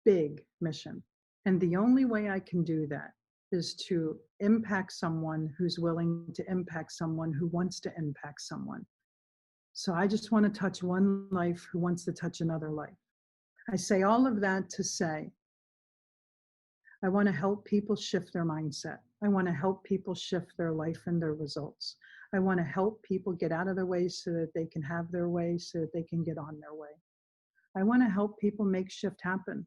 big mission. And the only way I can do that is to impact someone who's willing to impact someone who wants to impact someone. So I just want to touch one life who wants to touch another life. I say all of that to say, I want to help people shift their mindset. I want to help people shift their life and their results. I want to help people get out of their way so that they can have their way, so that they can get on their way. I want to help people make shift happen.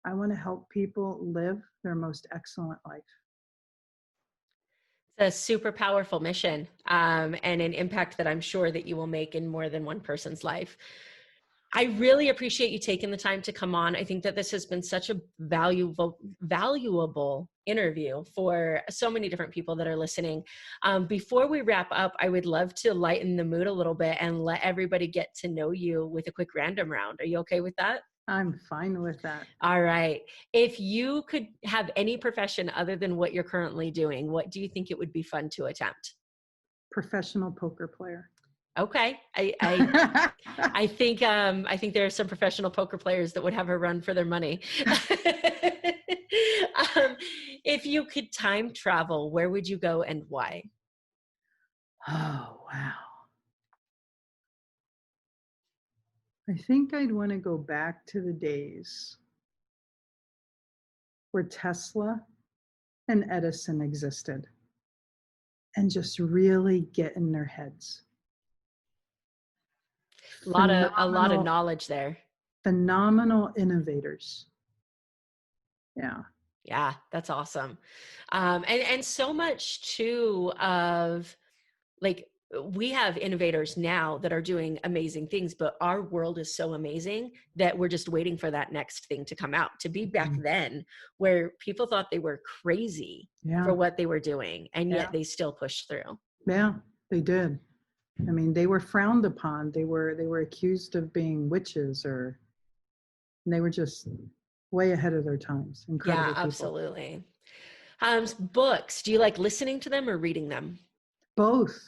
I want to help people live their most excellent life. It's a super powerful mission, and an impact that I'm sure that you will make in more than one person's life. I really appreciate you taking the time to come on. I think that this has been such a valuable interview for so many different people that are listening. Before we wrap up, I would love to lighten the mood a little bit and let everybody get to know you with a quick random round. Are you okay with that? I'm fine with that. All right. If you could have any profession other than what you're currently doing, what do you think it would be fun to attempt? Professional poker player. Okay. I think there are some professional poker players that would have a run for their money. If you could time travel, where would you go and why? Oh, wow. I think I'd want to go back to the days where Tesla and Edison existed and just really get in their heads. A lot of knowledge there. Phenomenal innovators. Yeah, that's awesome. And so much too of, like, we have innovators now that are doing amazing things, but our world is so amazing that we're just waiting for that next thing to come out. To be back then where people thought they were crazy for what they were doing, and yet they still pushed through. Yeah, they did. I mean, they were frowned upon. They were accused of being witches, and they were just way ahead of their times. Incredible people. Absolutely. Books, do you like listening to them or reading them? Both.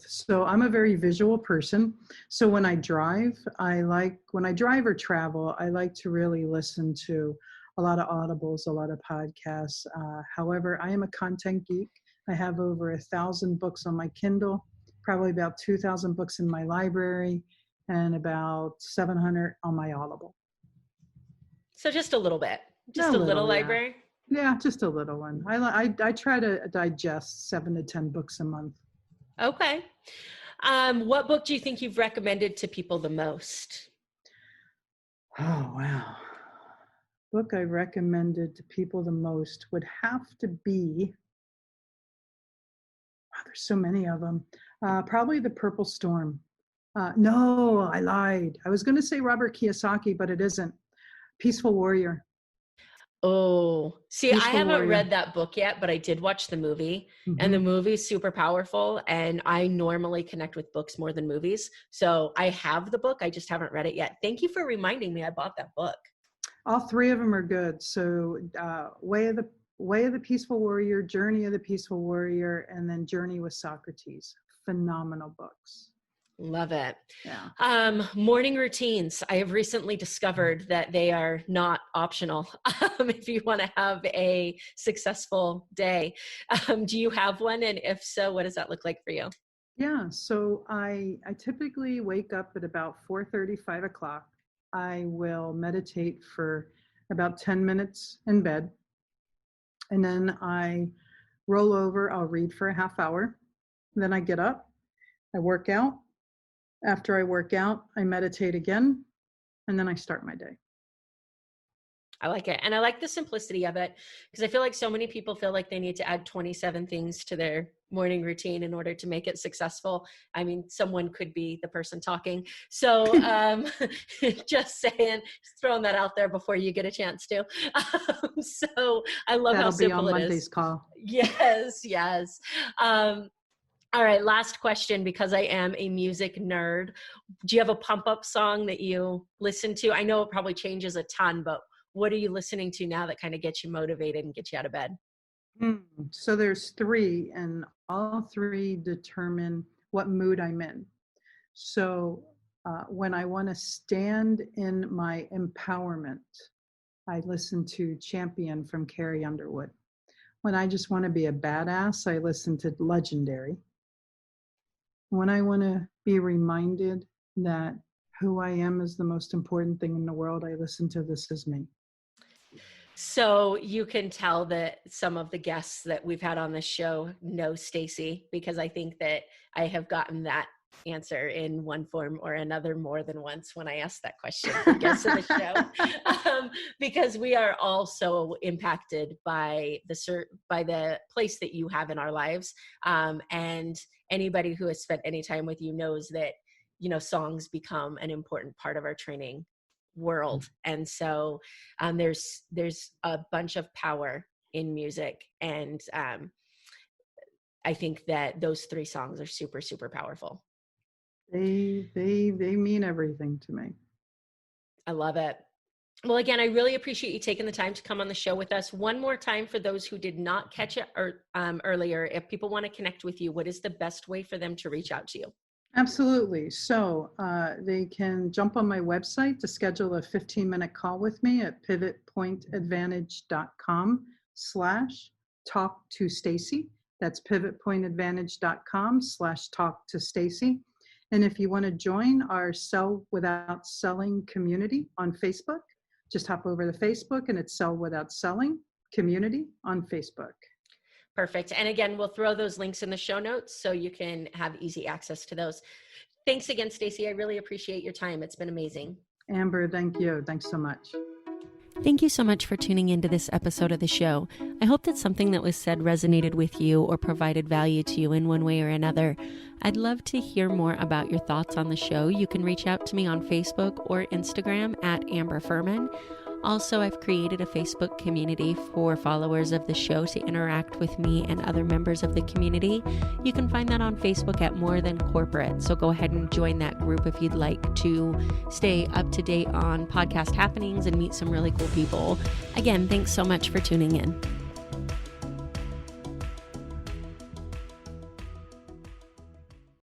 So I'm a very visual person. So when I drive or travel, I like to really listen to a lot of audibles, a lot of podcasts. However, I am a content geek. I have over 1,000 books on my Kindle, probably about 2,000 books in my library, and about 700 on my Audible. So just a little bit, just a little library. Yeah, just a little one. I try to digest 7 to 10 books a month. Okay. What book do you think you've recommended to people the most? Oh, wow. Book I recommended to people the most would have to be, there's so many of them. Probably The Purple Storm. No, I lied. I was going to say Robert Kiyosaki, but it isn't. Peaceful Warrior. Oh, see, Peaceful I haven't Warrior. read that book yet, but I did watch the movie, and the movie's super powerful. And I normally connect with books more than movies. So I have the book. I just haven't read it yet. Thank you for reminding me I bought that book. All three of them are good. So Way of the Peaceful Warrior, Journey of the Peaceful Warrior, and then Journey with Socrates. Phenomenal books. Love it. Yeah. Morning routines. I have recently discovered that they are not optional if you want to have a successful day. Do you have one? And if so, what does that look like for you? Yeah. So I typically wake up at about 4:30, 5 o'clock. I will meditate for about 10 minutes in bed. And then I roll over. I'll read for a half hour. Then I get up. I work out. After I work out, I meditate again, and then I start my day. I like it. And I like the simplicity of it, because I feel like so many people feel like they need to add 27 things to their morning routine in order to make it successful. I mean, someone could be the person talking. So just saying, just throwing that out there before you get a chance to. So I love how simple it is. That'll be on Monday's call. Yes. All right, last question, because I am a music nerd. Do you have a pump-up song that you listen to? I know it probably changes a ton, but what are you listening to now that kind of gets you motivated and gets you out of bed? So there's 3, and all 3 determine what mood I'm in. So when I want to stand in my empowerment, I listen to Champion from Carrie Underwood. When I just want to be a badass, I listen to Legendary. When I want to be reminded that who I am is the most important thing in the world, I listen to This Is Me. So you can tell that some of the guests that we've had on this show know Stacey, because I think that I have gotten that answer in one form or another more than once when I asked that question for guests of the show, because we are all so impacted by the place that you have in our lives, and anybody who has spent any time with you knows that, you know, songs become an important part of our training world. And so there's a bunch of power in music, and I think that those 3 songs are super, super powerful. They mean everything to me. I love it. Well, again, I really appreciate you taking the time to come on the show with us. One more time, for those who did not catch it earlier, if people want to connect with you, what is the best way for them to reach out to you? Absolutely. So they can jump on my website to schedule a 15-minute call with me at pivotpointadvantage.com/talk-to-Stacey. That's pivotpointadvantage.com/talk-to-Stacey. And if you want to join our Sell Without Selling community on Facebook, just hop over to Facebook, and it's Sell Without Selling community on Facebook. Perfect. And again, we'll throw those links in the show notes so you can have easy access to those. Thanks again, Stacey. I really appreciate your time. It's been amazing. Amber, thank you. Thanks so much. Thank you so much for tuning into this episode of the show. I hope that something that was said resonated with you or provided value to you in one way or another. I'd love to hear more about your thoughts on the show. You can reach out to me on Facebook or Instagram at Amber Furman. Also, I've created a Facebook community for followers of the show to interact with me and other members of the community. You can find that on Facebook at More Than Corporate. So go ahead and join that group if you'd like to stay up to date on podcast happenings and meet some really cool people. Again, thanks so much for tuning in.